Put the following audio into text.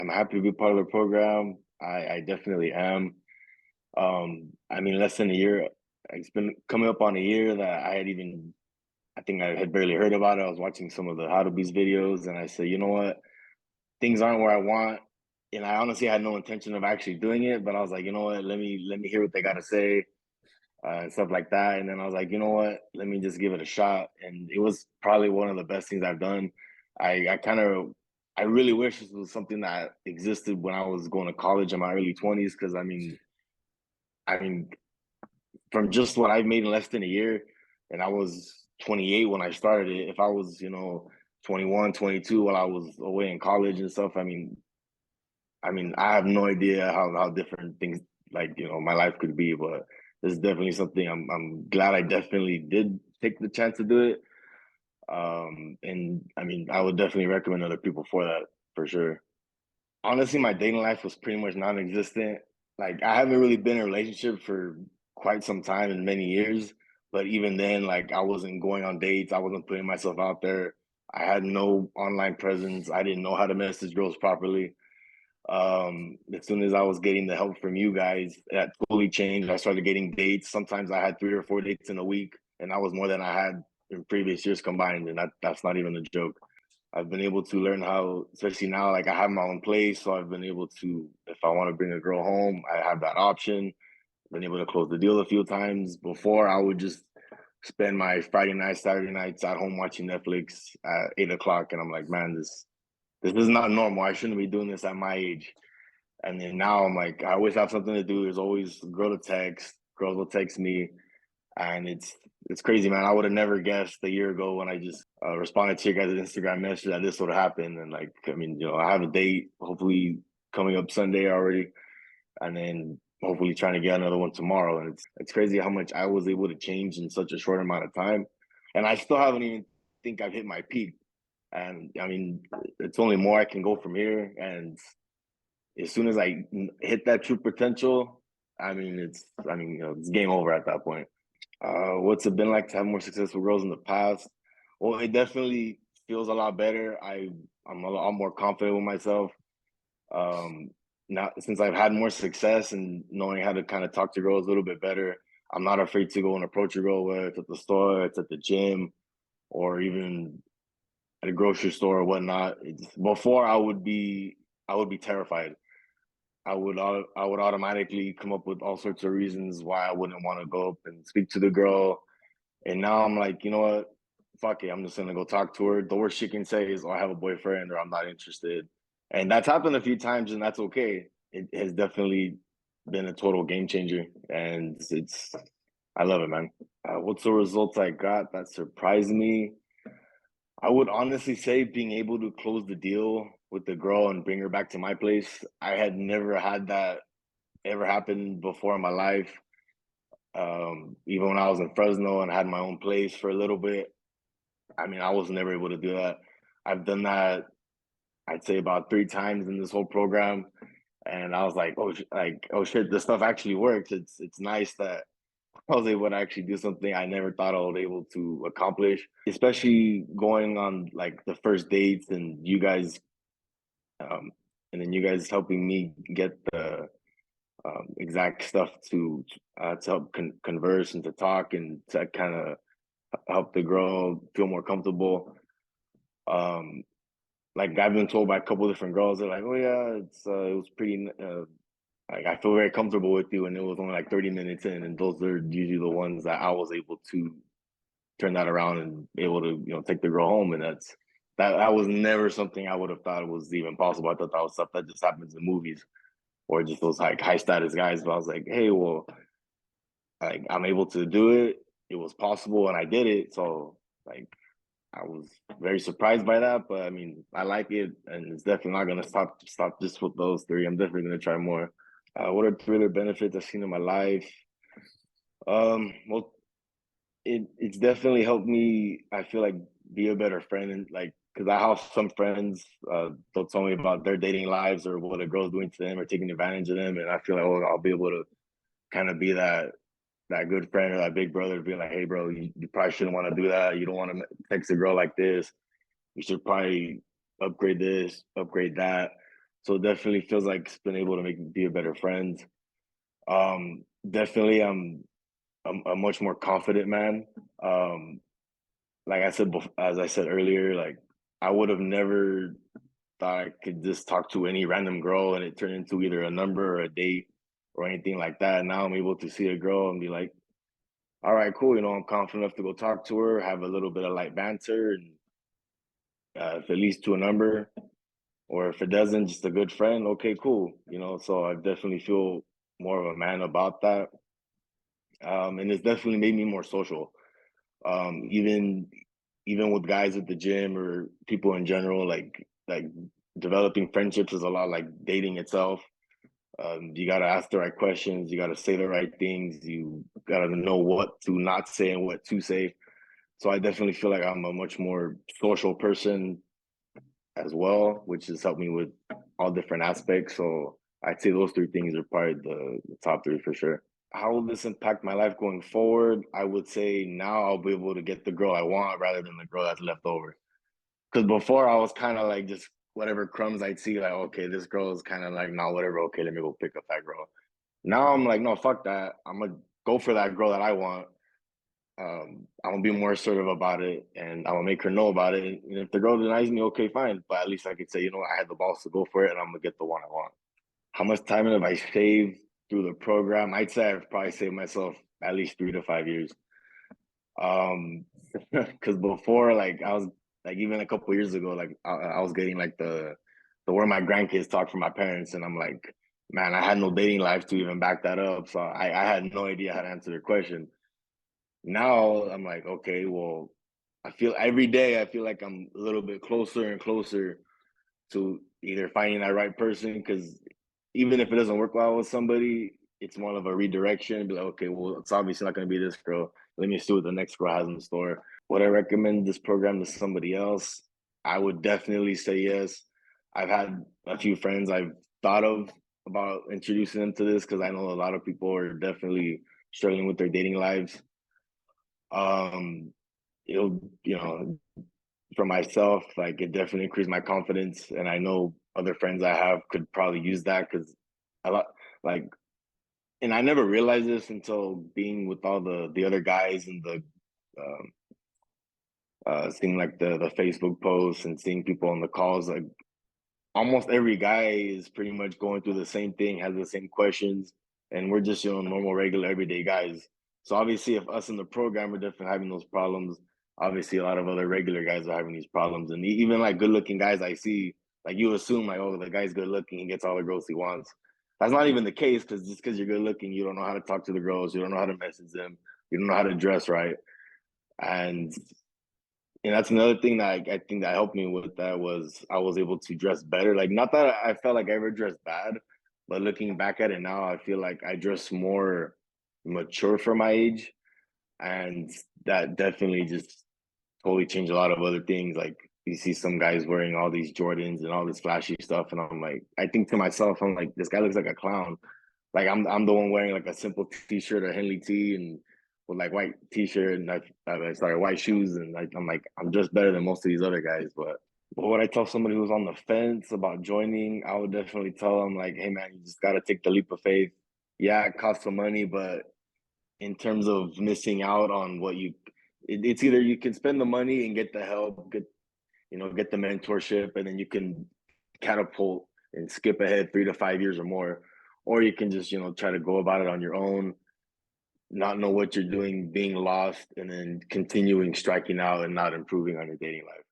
I'm happy to be part of the program. I definitely am. I mean, less than a year. It's been coming up on a year that I think I had barely heard about it. I was watching some of the How to Beast videos, and I said, you know what? Things aren't where I want. And I honestly had no intention of actually doing it, but I was like, you know what? Let me hear what they got to say and stuff like that. And then I was like, you know what? Let me just give it a shot. And it was probably one of the best things I've done. I kind of I really wish this was something that existed when I was going to college in my early 20s. Because I mean, from just what I've made in less than a year, and I was 28 when I started it. If I was, 21, 22 while I was away in college and stuff, I mean, I have no idea how different things like my life could be, but this is definitely something I'm glad I definitely did take the chance to do it. And I mean, I would definitely recommend other people for that for sure. Honestly, my dating life was pretty much non-existent. Like I haven't really been in a relationship for quite some time in many years, but even then, like I wasn't going on dates, I wasn't putting myself out there. I had no online presence. I didn't know how to message girls properly. As soon as I was getting the help from you guys, that totally changed. I started getting dates. Sometimes I had 3 or 4 dates in a week, and that was more than I had in previous years combined. And that's not even a joke. I've been able to learn how, especially now, like I have my own place, so I've been able to, if I want to bring a girl home, I have that option. Been able to close the deal a few times. Before, I would just spend my Friday nights, Saturday nights at home watching Netflix at 8 o'clock, and I'm like, man, this is not normal. I shouldn't be doing this at my age. And then now I'm like, I always have something to do. There's always a girl to text. Girls will text me, and it's crazy, man. I would have never guessed a year ago when I just responded to your guys' Instagram message that this would happen. And like, I mean, I have a date hopefully coming up Sunday already, and then hopefully trying to get another one tomorrow. And it's crazy how much I was able to change in such a short amount of time, and I still haven't even think I've hit my peak. And I mean, it's only more I can go from here. And as soon as I hit that true potential, it's game over at that point. What's it been like to have more successful girls in the past? Well, it definitely feels a lot better. I'm a lot more confident with myself. Um, Now since I've had more success and knowing how to kind of talk to girls a little bit better, I'm not afraid to go and approach a girl, whether it's at the store, it's at the gym, or even at a grocery store or whatnot. Before I would be terrified. I would automatically come up with all sorts of reasons why I wouldn't want to go up and speak to the girl. And now I'm like, you know what? Fuck it. I'm just gonna go talk to her. The worst she can say is, "Oh, I have a boyfriend," or "I'm not interested." And that's happened a few times, and that's okay. It has definitely been a total game changer, and I love it, man. What's the results I got that surprised me? I would honestly say being able to close the deal with the girl and bring her back to my place. I had never had that ever happen before in my life. Even when I was in Fresno and had my own place for a little bit, I mean, I was never able to do that. I've done that, I'd say about 3 times in this whole program, and I was like, oh shit, this stuff actually works. It's nice that I was able to actually do something I never thought I was able to accomplish, especially going on like the first dates and um, you guys helping me get the exact stuff to help converse and to talk and to kind of help the girl feel more comfortable. Um, like I've been told by a couple different girls, they're like, "Oh yeah, it was pretty like I feel very comfortable with you," and it was only like 30 minutes in, and those are usually the ones that I was able to turn that around and be able to take the girl home, and that was never something I would have thought was even possible. I thought that was stuff that just happens in movies or just those like high status guys. But I was like, hey, well, like I'm able to do it. It was possible, and I did it. So like I was very surprised by that. But I mean, I like it, and it's definitely not gonna stop just with those three. I'm definitely gonna try more. What are three other benefits I've seen in my life? Well, it's definitely helped me. I feel like be a better friend, and like because I have some friends they'll tell me about their dating lives or what a girl's doing to them or taking advantage of them, and I feel like I'll be able to kind of be that good friend or that big brother to be like, hey, bro, you probably shouldn't want to do that. You don't want to text a girl like this. You should probably upgrade this, upgrade that. So it definitely feels like it's been able to make me be a better friend. Definitely, I'm a much more confident man. Um, like I said, as I said earlier, like I would have never thought I could just talk to any random girl and it turned into either a number or a date or anything like that. Now I'm able to see a girl and be like, all right, cool. I'm confident enough to go talk to her, have a little bit of light banter, and if it leads to a number, or if it doesn't, just a good friend. Okay, cool. So I definitely feel more of a man about that, and it's definitely made me more social. Even with guys at the gym or people in general, like developing friendships is a lot like dating itself. You got to ask the right questions. You got to say the right things. You got to know what to not say and what to say. So I definitely feel like I'm a much more social person as well, which has helped me with all different aspects. So I'd say those three things are probably the top three for sure. How will this impact my life going forward? I would say now I'll be able to get the girl I want rather than the girl that's left over. Because before I was kind of like just whatever crumbs I'd see, like, okay, this girl is kind of like, nah, whatever, okay, let me go pick up that girl. Now I'm like, no, fuck that. I'm gonna go for that girl that I want. I'm gonna be more assertive about it, and I'm gonna make her know about it. And if the girl denies me, okay, fine. But at least I could say, I had the balls to go for it, and I'm gonna get the one I want. How much time have I saved through the program? I'd say I've probably saved myself at least 3 to 5 years. Um, because before, like I was like even a couple years ago, like I was getting like the where my grandkids talk from my parents, and I'm like, man, I had no dating life to even back that up, so I had no idea how to answer their question. Now I'm like, okay, well, I feel every day I feel like I'm a little bit closer and closer to either finding that right person because even if it doesn't work well with somebody, it's more of a redirection. Be like, okay, well, it's obviously not going to be this girl. Let me see what the next girl has in store. Would I recommend this program to somebody else? I would definitely say yes. I've had a few friends I've thought of about introducing them to this because I know a lot of people are definitely struggling with their dating lives. Um, it'll, for myself, like it definitely increased my confidence, and I know other friends I have could probably use that because a lot like, and I never realized this until being with all the other guys and the um, seeing like the Facebook posts and seeing people on the calls. Like almost every guy is pretty much going through the same thing, has the same questions, and we're just normal, regular, everyday guys. So obviously, if us in the program are definitely having those problems, obviously a lot of other regular guys are having these problems, and even like good-looking guys I see, like you assume like, oh, the guy's good-looking, he gets all the girls he wants. That's not even the case because just because you're good-looking, you don't know how to talk to the girls, you don't know how to message them, you don't know how to dress right, and that's another thing that I think that helped me with that was I was able to dress better. Like not that I felt like I ever dressed bad, but looking back at it now, I feel like I dress more mature for my age, and that definitely just totally changed a lot of other things. Like you see some guys wearing all these Jordans and all this flashy stuff, and I'm like, I think to myself, I'm like, this guy looks like a clown. Like I'm the one wearing like a simple t-shirt or Henley tee and with like white t-shirt and sorry, white shoes, and I'm like I'm just better than most of these other guys. But what would I tell somebody who's on the fence about joining? I would definitely tell them like, hey man, you just got to take the leap of faith. Yeah, it costs some money, but in terms of missing out on it's either you can spend the money and get the help, get the mentorship, and then you can catapult and skip ahead 3 to 5 years or more, or you can just try to go about it on your own, not know what you're doing, being lost, and then continuing striking out and not improving on your dating life.